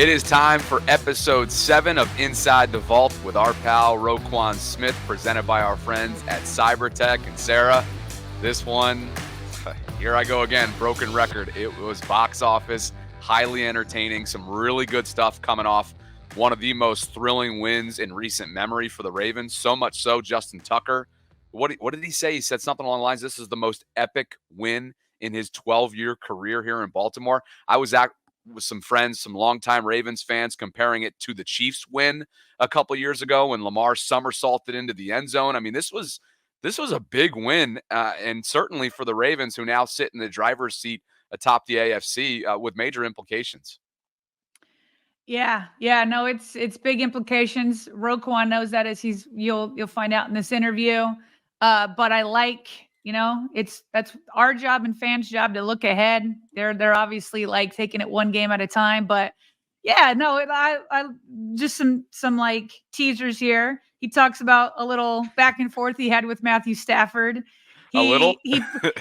It is time for episode 7 of Inside the Vault with our pal Roquan Smith, presented by our friends at Cybertech. And Sarah, this one, here I go again, broken record. It was box office, highly entertaining, some really good stuff coming off one of the most thrilling wins in recent memory for the Ravens. So much so, Justin Tucker, what did he say? He said something along the lines, this is the most epic win in his 12-year career here in Baltimore. I was with some friends, some longtime Ravens fans, comparing it to the Chiefs win a couple years ago when Lamar somersaulted into the end zone. I mean, this was a big win, and certainly for the Ravens, who now sit in the driver's seat atop the AFC with major implications. Yeah, no, it's big implications. Roquan knows that, as you'll find out in this interview. But I like, that's our job and fans' job to look ahead. They're obviously like taking it one game at a time, but yeah, no, I just some like teasers here. He talks about a little back and forth he had with Matthew Stafford. Little?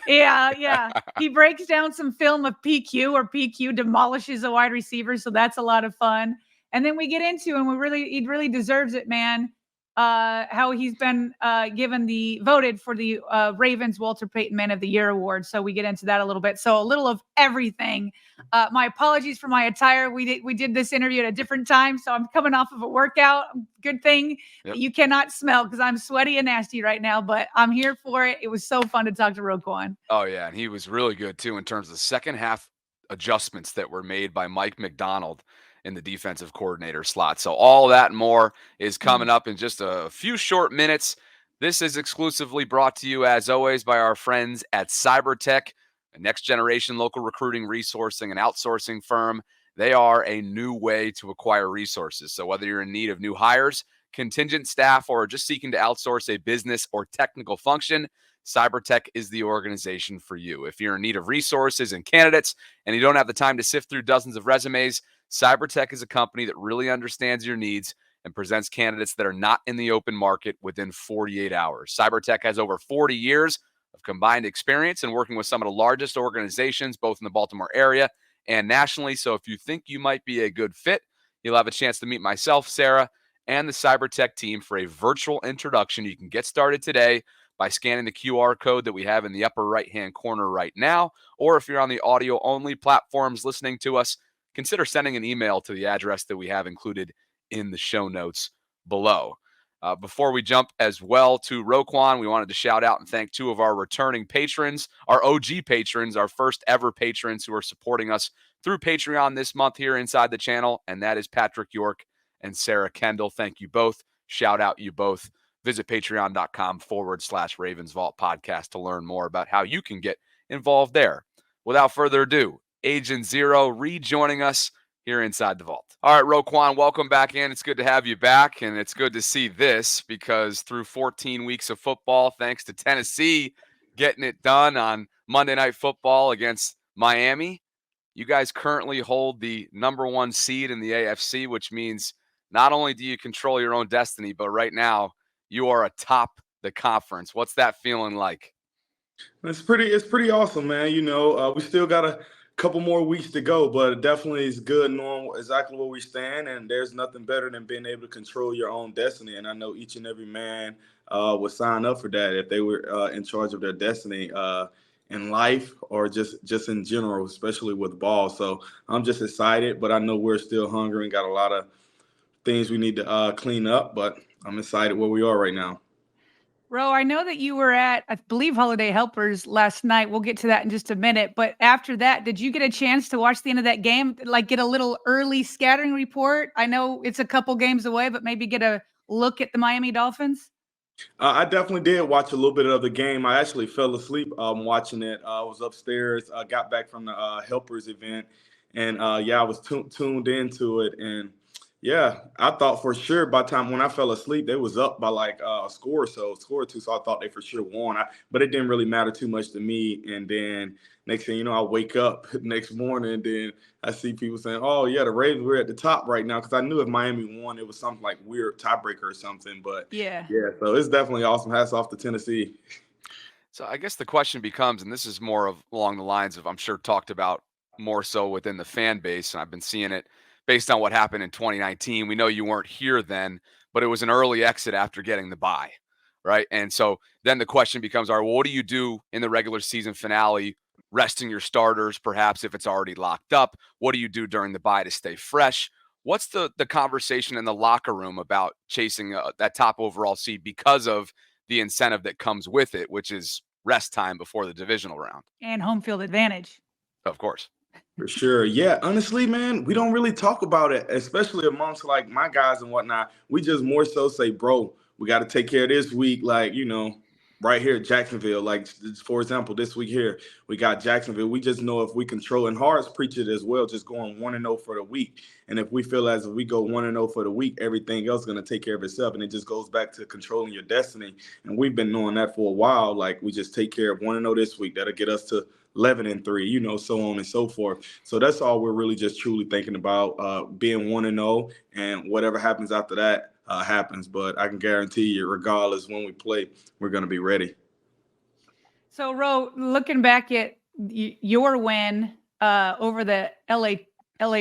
Yeah. He breaks down some film of PQ, or PQ demolishes a wide receiver, so that's a lot of fun. And then we get into, and he really deserves it, man. How he's been voted for the Ravens Walter Payton Man of the Year award. So we get into that a little bit. So a little of everything. My apologies for my attire. We did this interview at a different time, so I'm coming off of a workout. Good thing you cannot smell because I'm sweaty and nasty right now, but I'm here for it. It was so fun to talk to Roquan. Oh, yeah, and he was really good, too, in terms of the second half adjustments that were made by Mike Macdonald in the defensive coordinator slot. So all that and more is coming up in just a few short minutes. This is exclusively brought to you, as always, by our friends at Cybertech, a next-generation local recruiting, resourcing, and outsourcing firm. They are a new way to acquire resources. So whether you're in need of new hires, contingent staff, or just seeking to outsource a business or technical function, Cybertech is the organization for you. If you're in need of resources and candidates and you don't have the time to sift through dozens of resumes, Cybertech is a company that really understands your needs and presents candidates that are not in the open market within 48 hours. Cybertech has over 40 years of combined experience in working with some of the largest organizations, both in the Baltimore area and nationally. So if you think you might be a good fit, you'll have a chance to meet myself, Sarah, and the Cybertech team for a virtual introduction. You can get started today by scanning the QR code that we have in the upper right-hand corner right now. Or if you're on the audio-only platforms listening to us, consider sending an email to the address that we have included in the show notes below. Before we jump as well to Roquan, we wanted to shout out and thank two of our returning patrons, our OG patrons, our first ever patrons who are supporting us through Patreon this month here inside the channel, and that is Patrick York and Sarah Kendall. Thank you both. Shout out you both. Visit patreon.com/RavensVault podcast to learn more about how you can get involved there. Without further ado, Agent Zero rejoining us here inside the vault. All right, Roquan, welcome back in. It's good to have you back, and it's good to see this because through 14 weeks of football, thanks to Tennessee getting it done on Monday Night Football against Miami, you guys currently hold the number 1 seed in the AFC, which means not only do you control your own destiny, but right now you are atop the conference. What's that feeling like? It's pretty awesome, man. We still got a couple more weeks to go, but it definitely is good knowing exactly where we stand. And there's nothing better than being able to control your own destiny. And I know each and every man would sign up for that if they were in charge of their destiny in life or just in general, especially with ball. So I'm just excited, but I know we're still hungry and got a lot of things we need to clean up. But I'm excited where we are right now. Ro, I know that you were at, I believe, Holiday Helpers last night. We'll get to that in just a minute. But after that, did you get a chance to watch the end of that game? Like get a little early scattering report? I know it's a couple games away, but maybe get a look at the Miami Dolphins? I definitely did watch a little bit of the game. I actually fell asleep watching it. I was upstairs, got back from the Helpers event. And, I was tuned into it. And, yeah, I thought for sure by the time when I fell asleep, they was up by like a score or two. So I thought they for sure won. But it didn't really matter too much to me. And then next thing you know, I wake up next morning and then I see people saying, oh, yeah, the Ravens were at the top right now. Because I knew if Miami won, it was something like weird tiebreaker or something. But, yeah, so it's definitely awesome. Hats off to Tennessee. So I guess the question becomes, and this is more of along the lines of, I'm sure, talked about more so within the fan base, and I've been seeing it based on what happened in 2019. We know you weren't here then, but it was an early exit after getting the bye, right? And so then the question becomes, all right, well, what do you do in the regular season finale, resting your starters, perhaps if it's already locked up? What do you do during the bye to stay fresh? What's the conversation in the locker room about chasing that top overall seed because of the incentive that comes with it, which is rest time before the divisional round? And home field advantage. Of course. For sure. Yeah. Honestly, man, we don't really talk about it, especially amongst like my guys and whatnot. We just more so say, bro, we got to take care of this week. Like, right here at Jacksonville, like, for example, this week here, we got Jacksonville. We just know if we control, and Hart's preach it as well, just going 1-0 for the week. And if we feel as if we go 1-0 for the week, everything else is going to take care of itself. And it just goes back to controlling your destiny. And we've been knowing that for a while. Like, we just take care of 1-0 this week. That'll get us to 11-3, so on and so forth. So that's all we're really just truly thinking about, being 1-0, and whatever happens after that happens. But I can guarantee you, regardless when we play, we're going to be ready. So, Ro, looking back at your win over the LA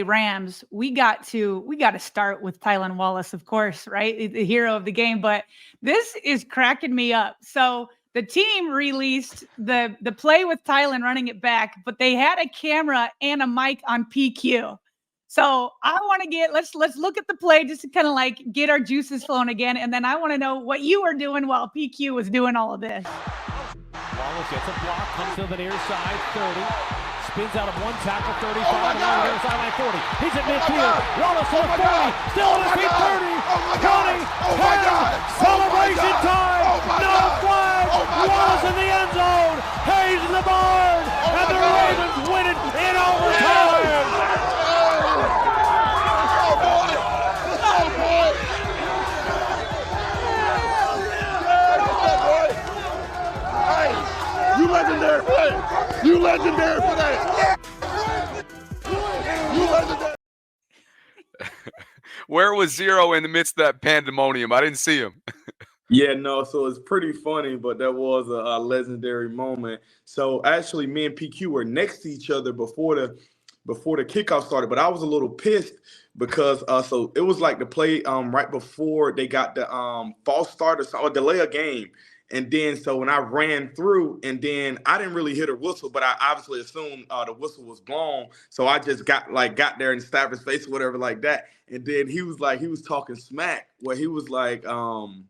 Rams, we got to start with Tylan Wallace, of course, right? The hero of the game. But this is cracking me up. So the team released the play with Tylan running it back, but they had a camera and a mic on PQ. So I want to let's look at the play just to kind of like get our juices flowing again. And then I want to know what you were doing while PQ was doing all of this. Wallace gets a block, comes to the near side, 30. Spins out of one tackle, 35, along the near sideline, 40. He's at midfield. Wallace to the 40. Still on his feet, 30. 20. 10. Celebration time. No flag. Wallace in the end zone. Hayes in the barn. And the Ravens win it in overtime. You legendary play. You legendary play. You legendary. Where was Zero in the midst of that pandemonium? I didn't see him. Yeah, no, so it's pretty funny, but that was a legendary moment. So actually, me and PQ were next to each other before the kickoff started, but I was a little pissed because so it was like the play right before they got the false start or delay a game. And then so when I ran through, and then I didn't really hit a whistle, but I obviously assumed the whistle was blown. So I just got there in Stafford's face or whatever like that. And then he was talking smack, where he was like, you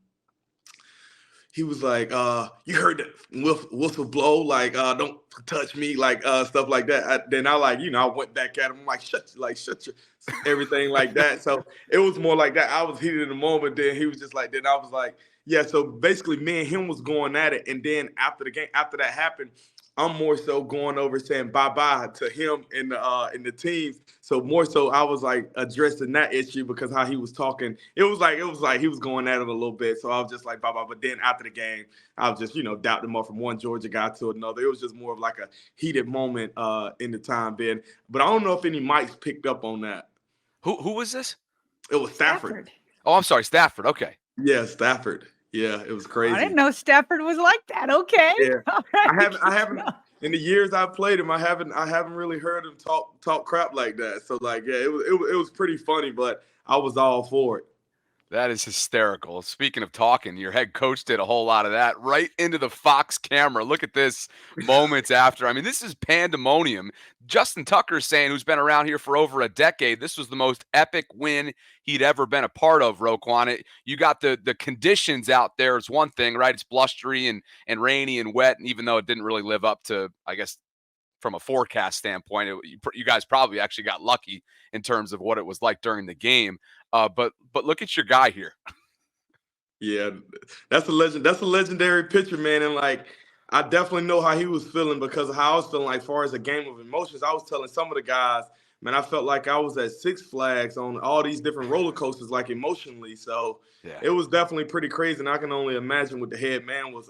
heard the whistle blow, like, don't touch me, like, stuff like that. Then I went back at him, I'm like, shut your everything like that. So it was more like that. I was heated in the moment. Then he was just like, then I was like, yeah. So basically me and him was going at it. And then after the game, after that happened, I'm more so going over saying bye-bye to him in the teams. So more so I was like addressing that issue because how he was talking. It was like he was going at it a little bit. So I was just like bye-bye. But then after the game, I was just, doubting him off from one Georgia guy to another. It was just more of like a heated moment in the time then. But I don't know if any mics picked up on that. Who was this? It was Stafford. Oh, I'm sorry, Stafford. Okay. Yeah, Stafford. Yeah, it was crazy. I didn't know Stafford was like that. Okay. Yeah. Right. I haven't in the years I've played him, I haven't really heard him talk crap like that. So like, yeah, it was pretty funny, but I was all for it. That is hysterical. Speaking of talking, your head coach did a whole lot of that right into the Fox camera. Look at this moments after. I mean, this is pandemonium. Justin Tucker saying, who's been around here for over a decade, this was the most epic win he'd ever been a part of, Roquan. You got the conditions out there is one thing, right? It's blustery and rainy and wet, and even though it didn't really live up to, I guess, from a forecast standpoint, you guys probably actually got lucky in terms of what it was like during the game. But look at your guy here. Yeah, that's a legend. That's a legendary picture, man. And like, I definitely know how he was feeling because of how I was feeling. Like, as far as a game of emotions, I was telling some of the guys, man, I felt like I was at Six Flags on all these different roller coasters, like emotionally. So yeah, it was definitely pretty crazy. And I can only imagine what the head man was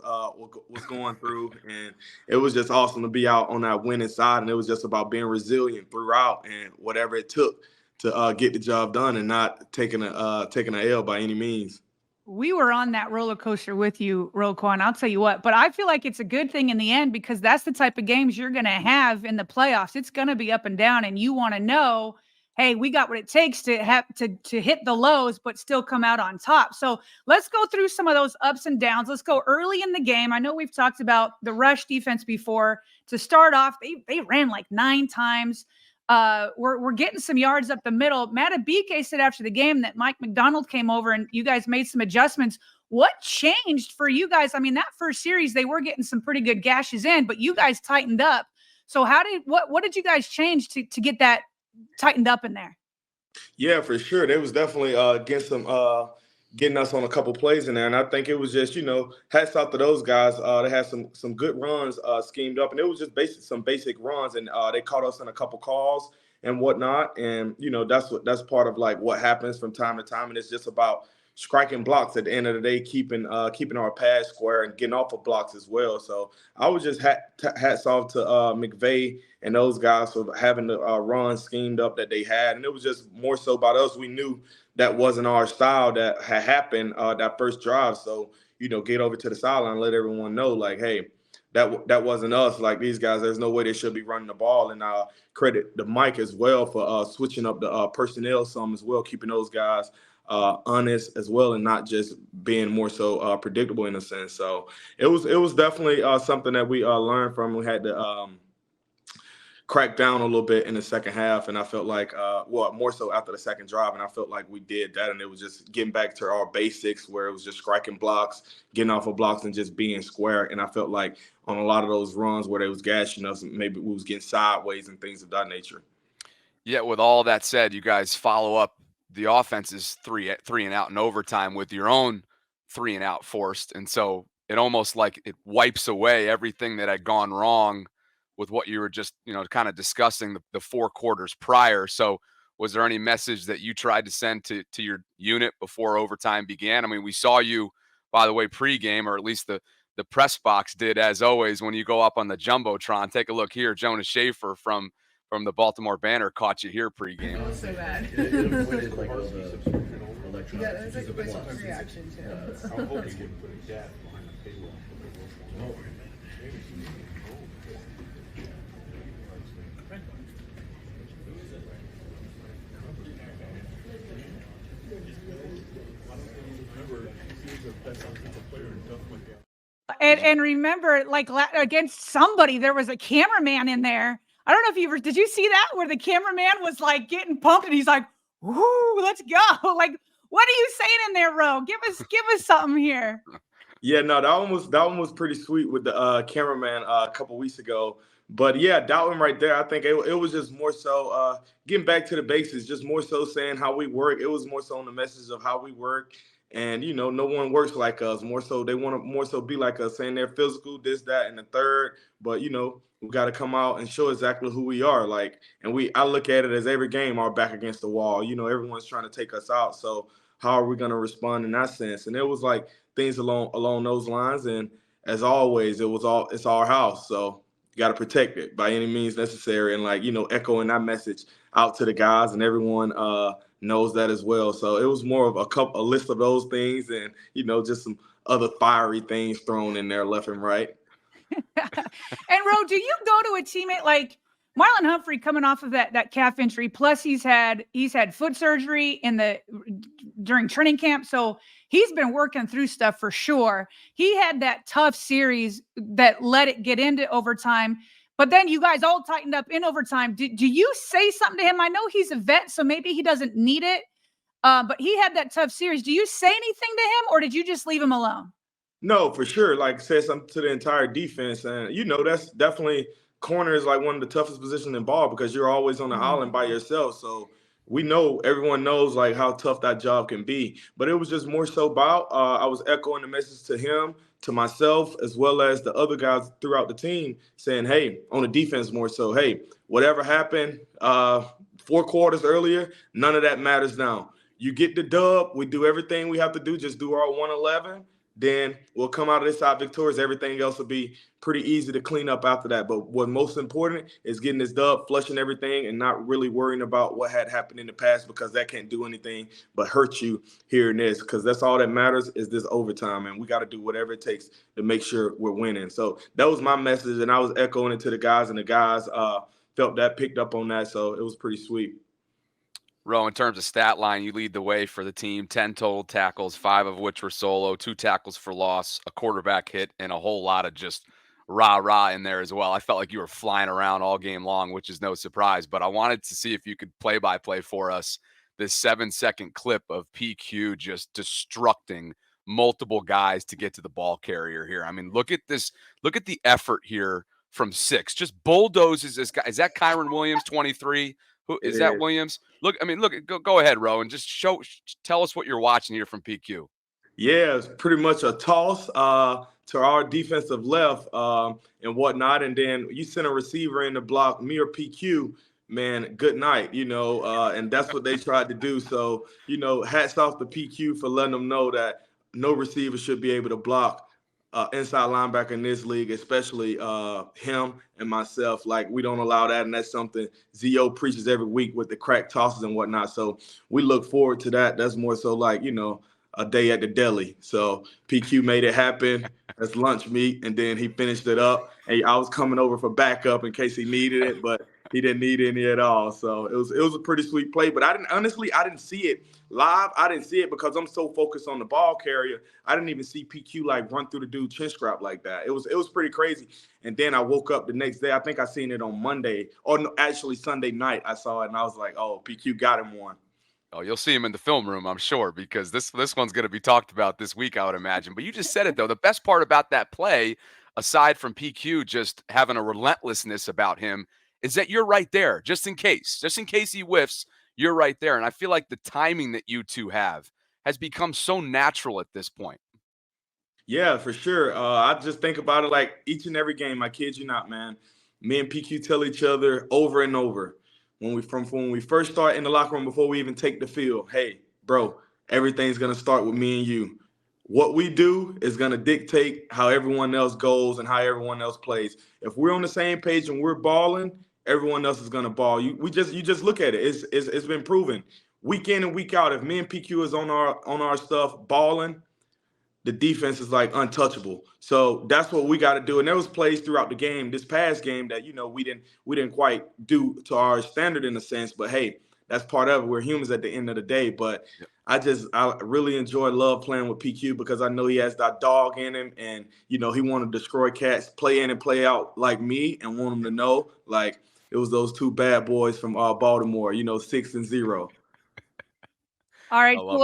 going through. And it was just awesome to be out on that winning side. And it was just about being resilient throughout and whatever it took to get the job done and not taking a L by any means. We were on that roller coaster with you, Roquan. I'll tell you what, but I feel like it's a good thing in the end because that's the type of games you're going to have in the playoffs. It's going to be up and down, and you want to know, hey, we got what it takes to have to hit the lows, but still come out on top. So let's go through some of those ups and downs. Let's go early in the game. I know we've talked about the rush defense before. To start off, they ran like 9 times. We're getting some yards up the middle. Matt Abike said after the game that Mike Macdonald came over and you guys made some adjustments. What changed for you guys? I mean, that first series, they were getting some pretty good gashes in, but you guys tightened up. So what did you guys change to get that tightened up in there? Yeah, for sure. They was definitely getting us on a couple plays in there. And I think it was just, hats off to those guys. They had some good runs schemed up, and it was just some basic runs, and they caught us in a couple calls and whatnot. And, that's part of like what happens from time to time. And it's just about striking blocks at the end of the day, keeping our pads square and getting off of blocks as well. So I was just hats off to McVay and those guys for having the run schemed up that they had. And it was just more so about us. We knew that wasn't our style that had happened that first drive. So, get over to the sideline and let everyone know, like, hey, that wasn't us. Like, these guys, there's no way they should be running the ball. And credit the Mike as well for switching up the personnel some as well, keeping those guys honest as well, and not just being more so predictable in a sense. So it was definitely something that we learned from. We had to crack down a little bit in the second half, and I felt like more so after the second drive, and I felt like we did that, and it was just getting back to our basics where it was just striking blocks, getting off of blocks, and just being square. And I felt like on a lot of those runs where they was gashing us, maybe we was getting sideways and things of that nature. Yeah, with all that said, you guys follow up the offense's three and out in overtime with your own 3 and out forced. And so it almost like it wipes away everything that had gone wrong with what you were just, kind of discussing the 4 quarters prior. So was there any message that you tried to send to your unit before overtime began? I mean, we saw you, by the way, pregame, or at least the press box did, as always, when you go up on the Jumbotron. Take a look here. Jonas Schaefer from the Baltimore Banner caught you here pregame. Oh, so bad. Yeah, that's like a quick reaction too. I'm hoping you put that behind the paywall. And remember, like against somebody, there was a cameraman in there. I don't know if did you see that where the cameraman was like getting pumped and he's like, "Woo, let's go!" Like, what are you saying in there, Ro? Give us something here. Yeah, no, that one was pretty sweet with the cameraman a couple weeks ago. But yeah, that one right there, I think it was just more so getting back to the basics, just more so saying how we work. It was more so on the message of how we work. And, no one works like us. More so, they want to more so be like us, saying they're physical, this, that, and the third. But, we got to come out and show exactly who we are. Like, and I look at it as every game, our back against the wall. Everyone's trying to take us out. So how are we going to respond in that sense? And it was like things along those lines. And as always, it's our house. So you got to protect it by any means necessary. And like, echoing that message out to the guys, and everyone knows that as well. So it was more of a list of those things, and just some other fiery things thrown in there left and right. And Ro, do you go to a teammate like Marlon Humphrey coming off of that calf injury? Plus, he's had foot surgery during training camp, so he's been working through stuff for sure. He had that tough series that let it get into overtime. But then you guys all tightened up in overtime. Do you say something to him? I know he's a vet, so maybe he doesn't need it. But he had that tough series. Do you say anything to him, or did you just leave him alone? No, for sure. Like, say something to the entire defense. And, that's definitely corner is like one of the toughest positions in ball because you're always on the island by yourself. So everyone knows like how tough that job can be. But it was just more so about I was echoing the message to him, to myself, as well as the other guys throughout the team, saying, hey, on the defense more so, hey, whatever happened 4 quarters earlier, none of that matters now. You get the dub. We do everything we have to do. Just do our 111. Then we'll come out of this side victorious. Everything else will be pretty easy to clean up after that. But what's most important is getting this dub, flushing everything, and not really worrying about what had happened in the past, because that can't do anything but hurt you here and this, because that's all that matters is this overtime. And we got to do whatever it takes to make sure we're winning. So that was my message, and I was echoing it to the guys, and the guys felt that, picked up on that. So it was pretty sweet. Rowe, in terms of stat line, you lead the way for the team. 10 total tackles, 5 of which were solo, 2 tackles for loss, a quarterback hit, and a whole lot of just rah-rah in there as well. I felt like you were flying around all game long, which is no surprise. But I wanted to see if you could play-by-play for us this 7-second clip of PQ just destructing multiple guys to get to the ball carrier here. I mean, look at this. Look at the effort here from 6. Just bulldozes this guy. Is that Kyron Williams, 23? Who is that? Williams? Look, I mean, look. Go ahead, Ro, and just tell us what you're watching here from PQ. Yeah, it's pretty much a toss to our defensive left and whatnot, and then you send a receiver in the block, me or PQ. Man, good night, and that's what they tried to do. So, hats off to PQ for letting them know that no receiver should be able to block inside linebacker in this league, especially him and myself. Like, we don't allow that, and that's something Zo preaches every week with the crack tosses and whatnot. So we look forward to that. That's more so like, a day at the deli. So PQ made it happen. That's lunch meat, and then he finished it up. And I was coming over for backup in case he needed it, but he didn't need any at all. So it was a pretty sweet play. But I didn't see it live. I didn't see it because I'm so focused on the ball carrier. I didn't even see PQ like run through the dude chin strap like that. It was pretty crazy. And then I woke up the next day. I think I seen it on Monday, or no, actually Sunday night. I saw it and I was like, oh, PQ got him one. Oh, you'll see him in the film room, I'm sure, because this one's going to be talked about this week, I would imagine. But you just said it, though. The best part about that play, aside from PQ just having a relentlessness about him, is that you're right there, just in case he whiffs, you're right there. And I feel like the timing that you two have has become so natural at this point. Yeah, for sure. I just think about it like each and every game. I kid you not, man. Me and PQ tell each other over and over when we first start in the locker room before we even take the field. Hey, bro, everything's gonna start with me and you. What we do is gonna dictate how everyone else goes and how everyone else plays. If we're on the same page and we're balling, everyone else is gonna ball. You just look at it. It's been proven week in and week out. If me and PQ is on our stuff balling, the defense is like untouchable. So that's what we got to do. And there was plays throughout the game, this past game, that we didn't quite do to our standard in a sense. But hey, that's part of it. We're humans at the end of the day. But I really love playing with PQ because I know he has that dog in him, and he want to destroy cats, play in and play out like me, and want them to know like it was those two bad boys from Baltimore, 6-0. All right, so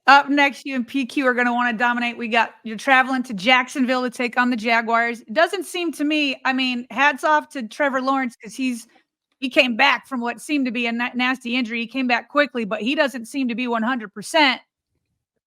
up next, you and PQ are going to want to dominate. You're traveling to Jacksonville to take on the Jaguars. It doesn't seem to me, I mean, hats off to Trevor Lawrence because he came back from what seemed to be a nasty injury. He came back quickly, but he doesn't seem to be 100%.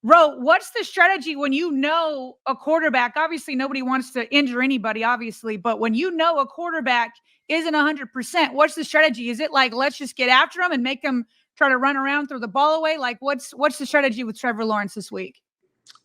Ro, what's the strategy when a quarterback, obviously nobody wants to injure anybody, obviously, but when a quarterback isn't 100%, what's the strategy? Is it like, let's just get after him and make him try to run around, throw the ball away? Like, what's the strategy with Trevor Lawrence this week?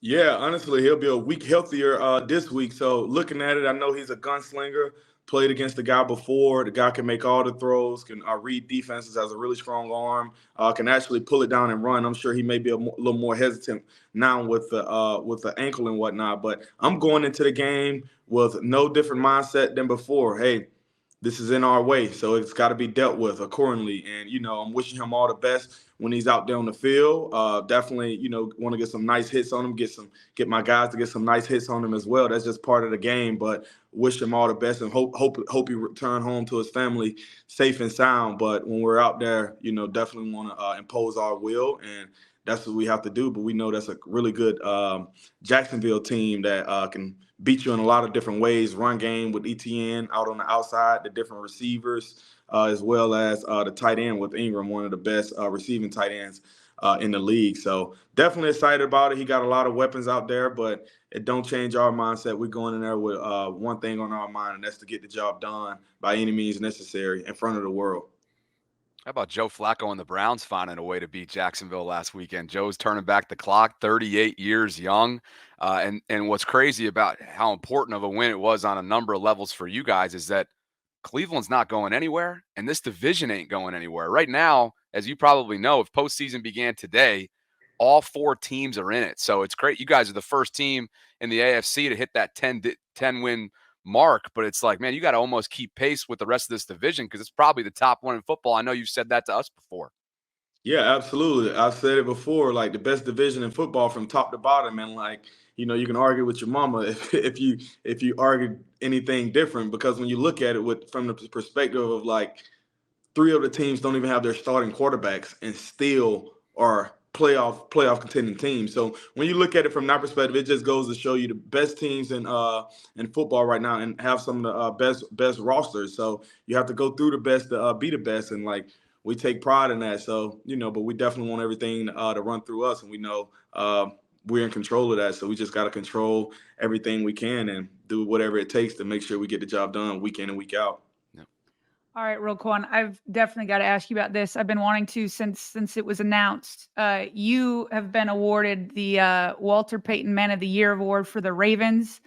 Yeah, honestly, he'll be a week healthier this week. So looking at it, I know he's a gunslinger, played against the guy before. The guy can make all the throws, can read defenses, has a really strong arm, can actually pull it down and run. I'm sure he may be a little more hesitant now with the ankle and whatnot. But I'm going into the game with no different mindset than before. Hey, this is in our way, so it's got to be dealt with accordingly. And, I'm wishing him all the best when he's out there on the field. Definitely, want to get some nice hits on him, get my guys to get some nice hits on him as well. That's just part of the game, but wish him all the best and hope he return home to his family safe and sound. But when we're out there, definitely want to impose our will, and that's what we have to do. But we know that's a really good Jacksonville team that can beat you in a lot of different ways. Run game with ETN out on the outside, the different receivers, as well as the tight end with Ingram, one of the best receiving tight ends in the league. So definitely excited about it. He got a lot of weapons out there, but it don't change our mindset. We're going in there with one thing on our mind, and that's to get the job done by any means necessary in front of the world. How about Joe Flacco and the Browns finding a way to beat Jacksonville last weekend? Joe's turning back the clock, 38 years young. And what's crazy about how important of a win it was on a number of levels for you guys is that Cleveland's not going anywhere, and this division ain't going anywhere. Right now, as you probably know, if postseason began today, all 4 teams are in it. So it's great. You guys are the first team in the AFC to hit that 10-win mark, but it's like, man, you got to almost keep pace with the rest of this division because it's probably the top one in football. I know you've said that to us before. Yeah, absolutely. I've said it before, like the best division in football from top to bottom, and like you can argue with your mama if you argue anything different, because when you look at it from the perspective of like three of the teams don't even have their starting quarterbacks and still are playoff contending teams. So when you look at it from that perspective, it just goes to show you the best teams in football right now and have some of the best rosters. So you have to go through the best to be the best, and like we take pride in that. So but we definitely want everything to run through us, and we know we're in control of that. So we just got to control everything we can and do whatever it takes to make sure we get the job done week in and week out. All right, Roquan, I've definitely got to ask you about this. I've been wanting to since it was announced. You have been awarded the Walter Payton Man of the Year award for the Ravens.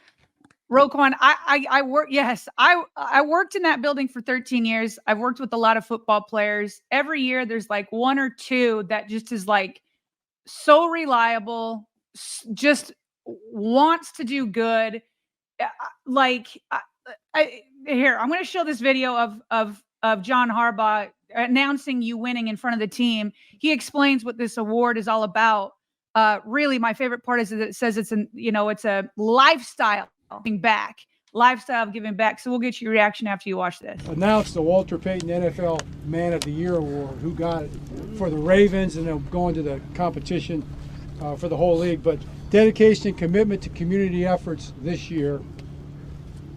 Roquan, I work. Yes, I worked in that building for 13 years. I've worked with a lot of football players. Every year, there's like one or two that just is like so reliable, just wants to do good. Here, I'm going to show this video of John Harbaugh announcing you winning in front of the team. He explains what this award is all about. Really, my favorite part is that it says it's a lifestyle of giving back. So we'll get your reaction after you watch this. Announced the Walter Payton NFL Man of the Year award. Who got it for the Ravens, and they'll go into the competition for the whole league. But dedication and commitment to community efforts this year.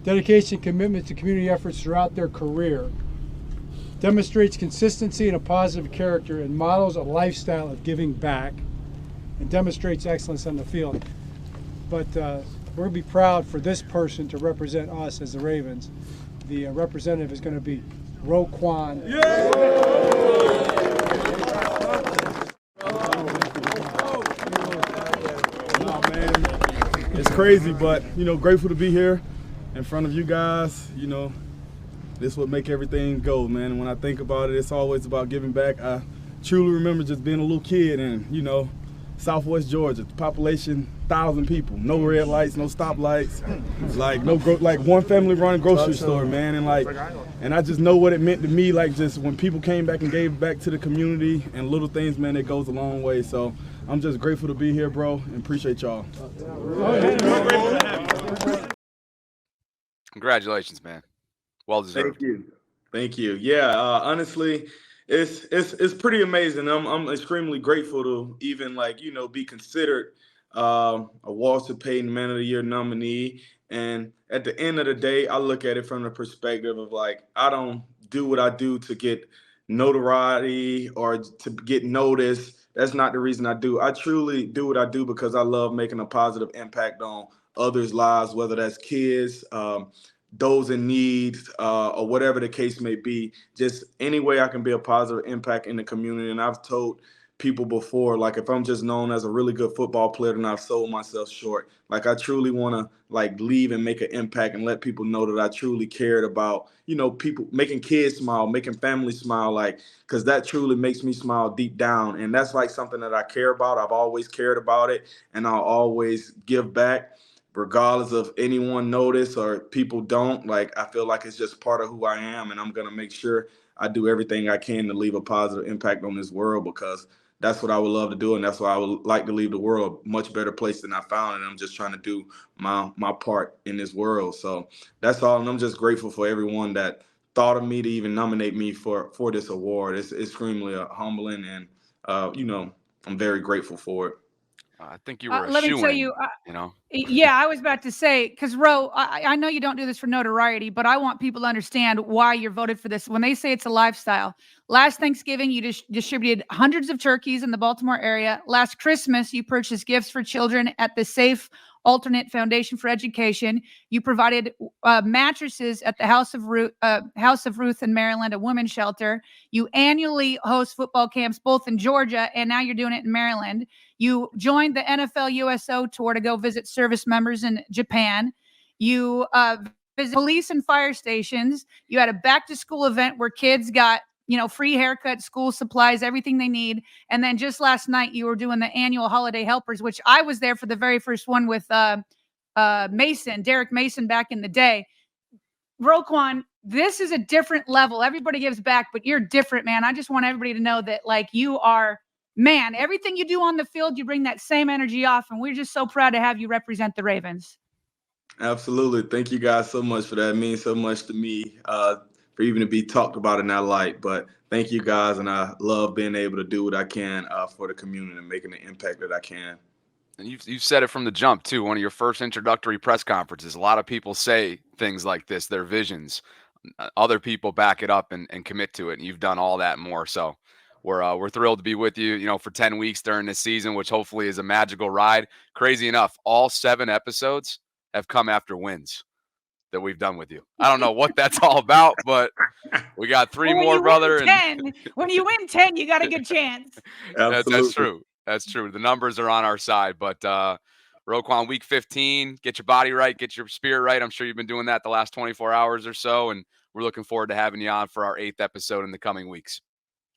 Dedication and commitment to community efforts throughout their career. Demonstrates consistency and a positive character and models a lifestyle of giving back, and demonstrates excellence on the field. But we're going to be proud for this person to represent us as the Ravens. The representative is going to be Roquan. Oh, man. It's crazy, but grateful to be here in front of you guys. This would make everything go, man. And when I think about it, it's always about giving back. I truly remember just being a little kid and Southwest Georgia, population 1,000 people, no red lights, no stoplights, like one family running grocery store, man, and I just know what it meant to me. Like just when people came back and gave back to the community and little things, man, it goes a long way. So I'm just grateful to be here, bro, and appreciate y'all. Congratulations, man. Well deserved. Thank you. Yeah, honestly, it's pretty amazing. I'm extremely grateful to even be considered a Walter Payton Man of the Year nominee. And at the end of the day, I look at it from the perspective of I don't do what I do to get notoriety or to get noticed. That's not the reason I do. I truly do what I do because I love making a positive impact on others' lives, whether that's kids, those in need, or whatever the case may be. Just any way I can be a positive impact in the community. And I've told people before, if I'm just known as a really good football player, then I've sold myself short. I truly want to leave and make an impact and let people know that I truly cared about, people, making kids smile, making families smile, because that truly makes me smile deep down. And that's something that I care about. I've always cared about it, and I'll always give back, regardless of anyone notice or people don't. I feel like it's just part of who I am, and I'm going to make sure I do everything I can to leave a positive impact on this world, because that's what I would love to do, and that's why I would like to leave the world a much better place than I found it. And I'm just trying to do my part in this world. So that's all, and I'm just grateful for everyone that thought of me to even nominate me for this award. It's extremely humbling, and I'm very grateful for it. I think you were let me tell you, Yeah, I was about to say, because Ro, I know you don't do this for notoriety, but I want people to understand why you're voted for this. When they say it's a lifestyle, last Thanksgiving, you distributed hundreds of turkeys in the Baltimore area. Last Christmas, you purchased gifts for children at the Safe Alternate Foundation for Education. You provided mattresses at the House of Ruth in Maryland, a women's shelter. You annually host football camps both in Georgia, and now you're doing it in Maryland. You joined the NFL USO tour to go visit service members in Japan. You visit police and fire stations. You had a back-to-school event where kids got free haircuts, school supplies, everything they need. And then just last night, you were doing the annual Holiday Helpers, which I was there for the very first one with Derek Mason back in the day. Roquan, this is a different level. Everybody gives back, but you're different, man. I just want everybody to know that, like, you are, man, everything you do on the field, you bring that same energy off, and we're just so proud to have you represent the Ravens. Absolutely. Thank you guys so much for that. It means so much to me for even to be talked about in that light. But thank you guys, and I love being able to do what I can for the community and making the impact that I can. And you've said it from the jump, too. One of your first introductory press conferences, a lot of people say things like this, their visions. Other people back it up and commit to it, and you've done all that and more. So we're thrilled to be with you, for 10 weeks during this season, which hopefully is a magical ride. Crazy enough, all 7 episodes have come after wins that we've done with you. I don't know what that's all about, but we got 3 more, brother. When you win 10, you got a good chance. That's true. That's true. The numbers are on our side, but Roquan, week 15, get your body right, get your spirit right. I'm sure you've been doing that the last 24 hours or so, and we're looking forward to having you on for our 8th episode in the coming weeks.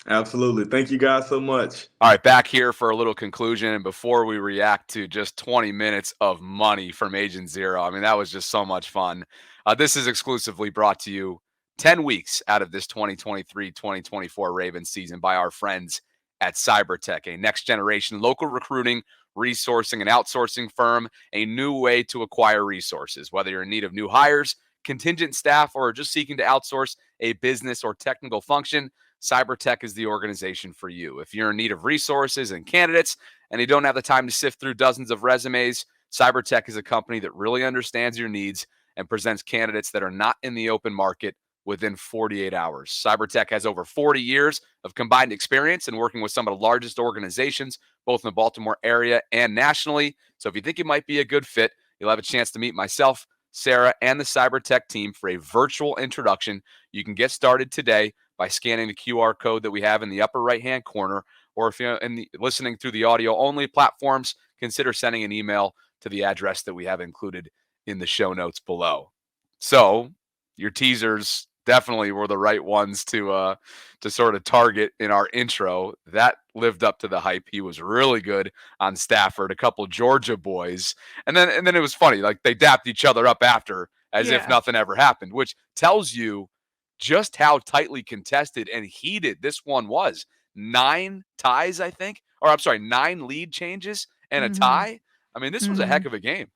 Absolutely. Thank you guys so much. All right, back here for a little conclusion. And before we react to just 20 minutes of money from Agent Zero, I mean, that was just so much fun. This is exclusively brought to you 10 weeks out of this 2023-2024 Ravens season by our friends at Cybertech, a next-generation local recruiting, resourcing, and outsourcing firm, a new way to acquire resources. Whether you're in need of new hires, contingent staff, or just seeking to outsource a business or technical function, Cybertech is the organization for you. If you're in need of resources and candidates and you don't have the time to sift through dozens of resumes, Cybertech is a company that really understands your needs and presents candidates that are not in the open market within 48 hours. Cybertech has over 40 years of combined experience in working with some of the largest organizations, both in the Baltimore area and nationally. So if you think it might be a good fit, you'll have a chance to meet myself, Sarah, and the Cybertech team for a virtual introduction. You can get started today by scanning the QR code that we have in the upper right-hand corner, or if you're listening through the audio-only platforms, consider sending an email to the address that we have included in the show notes below. So your teasers definitely were the right ones to sort of target in our intro. That lived up to the hype. He was really good on Stafford, a couple Georgia boys. And then it was funny, like they dapped each other up after as if nothing ever happened, which tells you just how tightly contested and heated this one was. 9 ties, I think. Or I'm sorry, 9 lead changes and a tie. I mean, this was a heck of a game.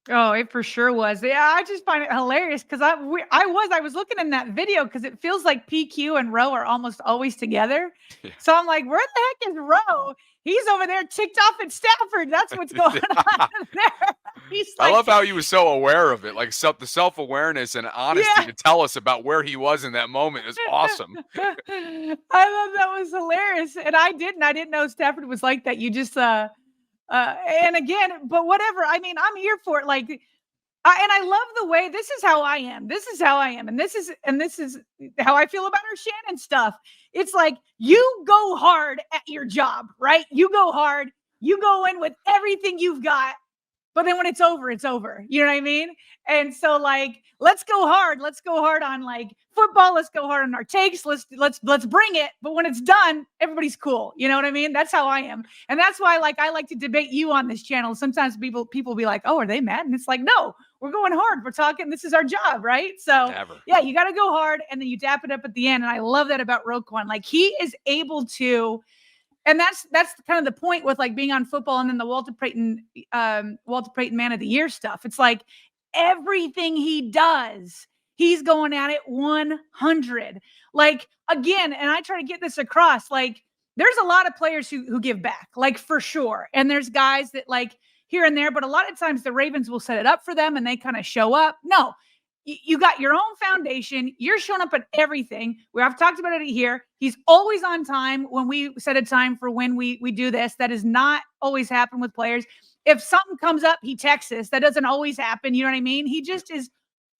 Oh, it for sure was. Yeah, I just find it hilarious because I was looking in that video because it feels like PQ and Roe are almost always together. Yeah. So I'm like, where the heck is Roe? He's over there ticked off at Stafford. That's what's going on there. I love how he was so aware of it, like the self-awareness and honesty to tell us about where he was in that moment is awesome. I thought that was hilarious, and I didn't know Stafford was like that. You just and again, but whatever. I mean, I'm here for it. Like, and I love the way this is how I am. This is how I am, and this is how I feel about our Shannon stuff. It's like you go hard at your job, right? You go hard. You go in with everything you've got. But then when it's over, it's over. You know what I mean? And so, like, let's go hard. Let's go hard on like football. Let's go hard on our takes. Let's bring it. But when it's done, everybody's cool. You know what I mean? That's how I am. And that's why, like, I like to debate you on this channel. Sometimes people be like, "Oh, are they mad?" And it's like, no, we're going hard. We're talking. This is our job, right? So yeah, you got to go hard, and then you dap it up at the end. And I love that about Roquan. Like, he is able to. And that's kind of the point with like being on football and then the Walter Payton Man of the Year stuff. It's like everything he does, he's going at it 100. Like, again, and I try to get this across, like there's a lot of players who give back, like for sure. And there's guys that like here and there, but a lot of times the Ravens will set it up for them and they kind of show up. No, you got your own foundation. You're showing up at everything. I've talked about it here. He's always on time when we set a time for when we do this. That does not always happen with players. If something comes up, he texts us. That doesn't always happen. You know what I mean? He just is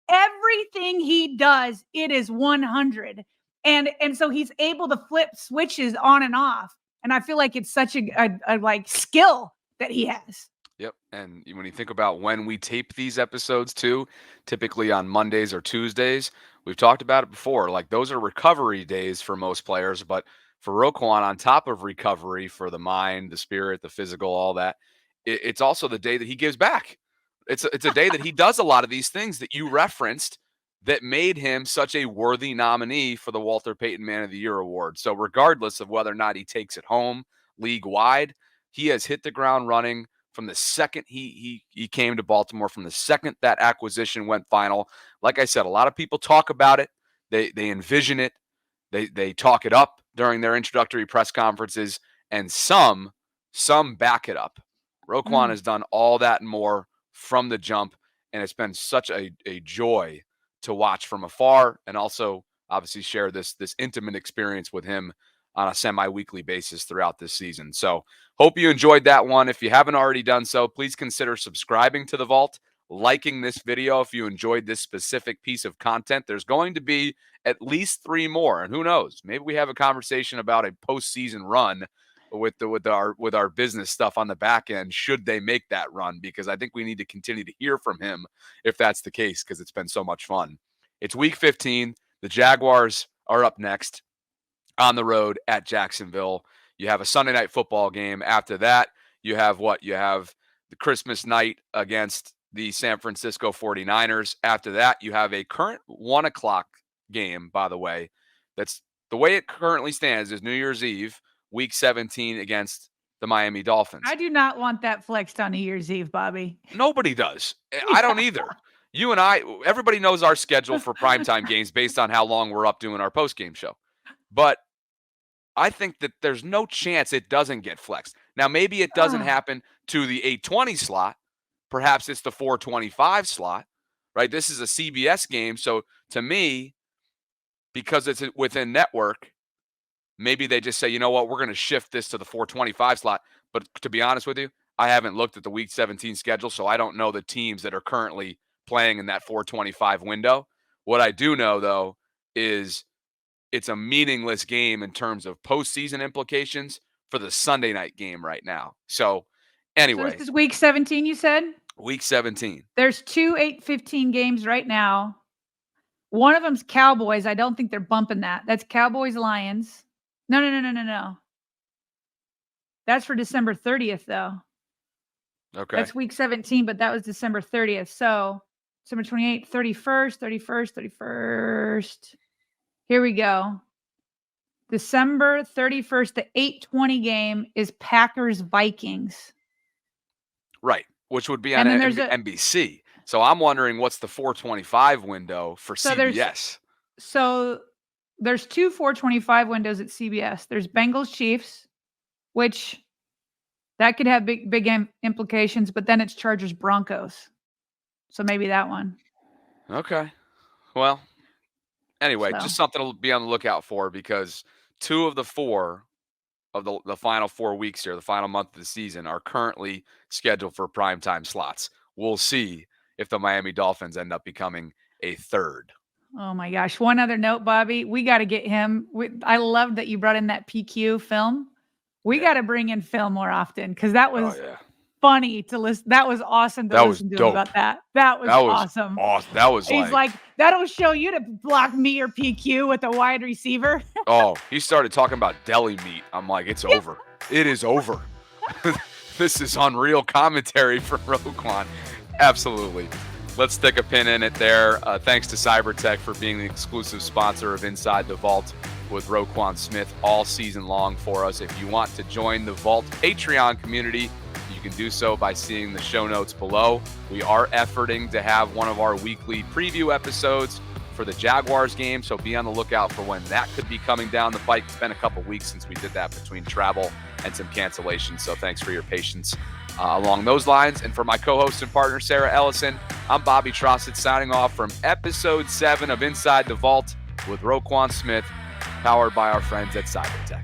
everything he does. It is 100. And so he's able to flip switches on and off. And I feel like it's such a like skill that he has. Yep. And when you think about when we tape these episodes too, typically on Mondays or Tuesdays, we've talked about it before. Like those are recovery days for most players, but for Roquan, on top of recovery for the mind, the spirit, the physical, all that, it's also the day that he gives back. It's a day that he does a lot of these things that you referenced that made him such a worthy nominee for the Walter Payton Man of the Year award. So regardless of whether or not he takes it home league-wide, he has hit the ground running from the second he came to Baltimore, from the second that acquisition went final. Like I said, a lot of people talk about it. They envision it. They talk it up during their introductory press conferences, and some back it up. Roquan has done all that and more from the jump, and it's been such a joy to watch from afar, and also obviously share this intimate experience with him on a semi-weekly basis throughout this season. So hope you enjoyed that one. If you haven't already done so, please consider subscribing to the Vault, liking this video if you enjoyed this specific piece of content. There's going to be at least 3 more, and who knows, maybe we have a conversation about a postseason run with our business stuff on the back end, should they make that run, because I think we need to continue to hear from him if that's the case, because it's been so much fun. It's week 15. The Jaguars are up next on the road at Jacksonville. You have a Sunday night football game. After that, you have what? You have the Christmas night against the San Francisco 49ers. After that, you have a current 1 o'clock game, by the way. That's the way it currently stands, is New Year's Eve, week 17 against the Miami Dolphins. I do not want that flexed on New Year's Eve, Bobby. Nobody does. I don't either. You and I, everybody knows our schedule for primetime games based on how long we're up doing our post-game show. But I think that there's no chance it doesn't get flexed. Now, maybe it doesn't happen to the 8:20 slot. Perhaps it's the 4:25 slot, right? This is a CBS game. So to me, because it's within network, maybe they just say, you know what, we're going to shift this to the 4:25 slot. But to be honest with you, I haven't looked at the week 17 schedule, so I don't know the teams that are currently playing in that 4:25 window. What I do know, though, is it's a meaningless game in terms of postseason implications for the Sunday night game right now. So anyway. So this is week 17, you said? Week 17. There's 2 8:15 games right now. One of them's Cowboys. I don't think they're bumping that. That's Cowboys-Lions. No. That's for December 30th, though. Okay. That's week 17, but that was December 30th. So December 28th, 31st. Here we go. December 31st, the 8:20 game is Packers-Vikings. Right, which would be on NBC. So I'm wondering what's the 4:25 window for CBS. So there's 2 4:25 windows at CBS. There's Bengals-Chiefs, which that could have big implications, but then it's Chargers-Broncos. So maybe that one. Okay. Well, anyway, just something to be on the lookout for, because 2 of the 4 of the final 4 weeks here, the final month of the season, are currently scheduled for primetime slots. We'll see if the Miami Dolphins end up becoming a 3rd. Oh my gosh. One other note, Bobby, we got to get him. I love that you brought in that PQ film. We got to bring in Phil more often, because that was funny to listen. That was awesome to listen to about that. That was awesome. That was He's like, that'll show you to block me or PQ with a wide receiver. Oh, he started talking about deli meat. I'm like, it's over. It is over. This is unreal commentary from Roquan. Absolutely. Let's stick a pin in it there. Thanks to CyberTech for being the exclusive sponsor of Inside the Vault with Roquan Smith all season long for us. If you want to join the Vault Patreon community, you can do so by seeing the show notes below. We are efforting to have one of our weekly preview episodes for the Jaguars game, so be on the lookout for when that could be coming down the pike. It's been a couple weeks since we did that, between travel and some cancellations, so thanks for your patience along those lines. And for my co-host and partner, Sarah Ellison, I'm Bobby Trossett, signing off from episode 7 of Inside the Vault with Roquan Smith, powered by our friends at CyberTech.